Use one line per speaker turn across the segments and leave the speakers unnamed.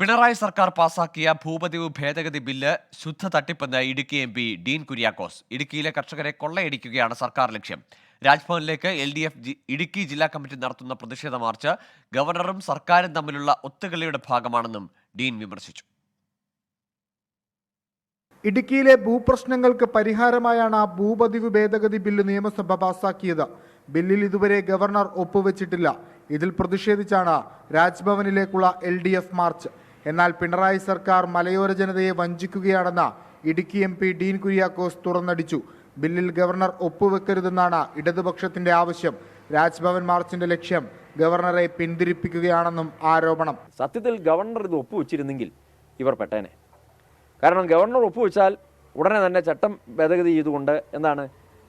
പിണറായി സർക്കാർ പാസാക്കിയ ഭൂപതിവ് ഭേദഗതി ബില്ല് ശുദ്ധ തട്ടിപ്പെന്ന് ഇടുക്കി MP ഡീൻ കുര്യാക്കോസ്. ഇടുക്കിയിലെ കർഷകരെ കൊള്ളയടിക്കുകയാണ് സർക്കാർ ലക്ഷ്യം. രാജ്ഭവനിലേക്ക് LDF ഇടുക്കി ജില്ലാ കമ്മിറ്റി നടത്തുന്ന പ്രതിഷേധ മാർച്ച് ഗവർണറും സർക്കാരും തമ്മിലുള്ള ഒത്തുകളിയുടെ ഭാഗമാണെന്നും ഡീൻ വിമർശിച്ചു.
ഇടുക്കിയിലെ ഭൂപ്രശ്നങ്ങൾക്ക് പരിഹാരമായാണ് ഭൂപതിവ് ഭേദഗതി ബില്ല് നിയമസഭ പാസാക്കിയത്. ബില്ലിൽ ഇതുവരെ ഗവർണർ ഒപ്പുവെച്ചിട്ടില്ല. ഇതിൽ പ്രതിഷേധിച്ചാണ് രാജ്ഭവനിലേക്കുള്ള LDF മാർച്ച്. എന്നാൽ പിണറായി സർക്കാർ മലയോര ജനതയെ വഞ്ചിക്കുകയാണെന്ന് ഇടുക്കി MP ഡീൻ കുര്യാക്കോസ് തുറന്നടിച്ചു. ബില്ലിൽ ഗവർണർ ഒപ്പുവെക്കരുതെന്നാണ് ഇടതുപക്ഷത്തിന്റെ ആവശ്യം. രാജ്ഭവൻ മാർച്ചിന്റെ ലക്ഷ്യം ഗവർണറെ പിന്തിരിപ്പിക്കുകയാണെന്നും ആരോപണം.
സത്യത്തിൽ ഗവർണർ ഇത് ഒപ്പുവെച്ചിരുന്നെങ്കിൽ ഇവർ പെട്ടേനെ. കാരണം ഗവർണർ ഒപ്പുവെച്ചാൽ ഉടനെ തന്നെ ചട്ടം ഭേദഗതി ചെയ്തുകൊണ്ട് എന്താണ്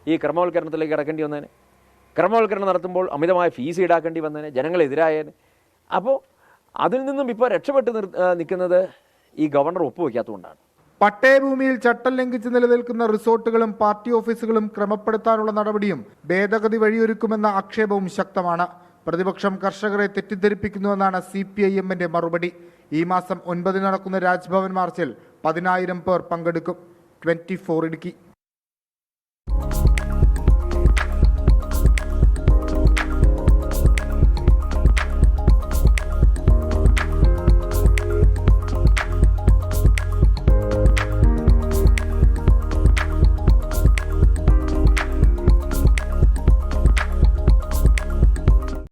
ഈ ക്രമവൽക്കരണത്തിലേക്ക് കിടക്കേണ്ടി വന്നേനെ. ക്രമവൽക്കരണം നടത്തുമ്പോൾ അമിതമായ ഫീസ് ഈടാക്കേണ്ടി വന്നേനെ, ജനങ്ങളെതിരായേനെ. അപ്പോൾ അതിൽ നിന്നും ഇപ്പോൾ രക്ഷപ്പെട്ട് നിൽക്കുന്നത് ഈ ഗവർണർ ഒപ്പുവെക്കാത്തതുകൊണ്ടാണ്.
പട്ടയഭൂമിയിൽ ചട്ടം ലംഘിച്ച് നിലനിൽക്കുന്ന റിസോർട്ടുകളും പാർട്ടി ഓഫീസുകളും ക്രമപ്പെടുത്താനുള്ള നടപടിയും ഭേദഗതി വഴിയൊരുക്കുമെന്ന ആക്ഷേപവും ശക്തമാണ്. പ്രതിപക്ഷം കർഷകരെ തെറ്റിദ്ധരിപ്പിക്കുന്നുവെന്നാണ് CPIM-ന്റെ മറുപടി. ഈ മാസം 9 നടക്കുന്ന രാജ്ഭവൻ മാർച്ചിൽ 10,000 പേർ പങ്കെടുക്കും. 24 ഇടുക്കി.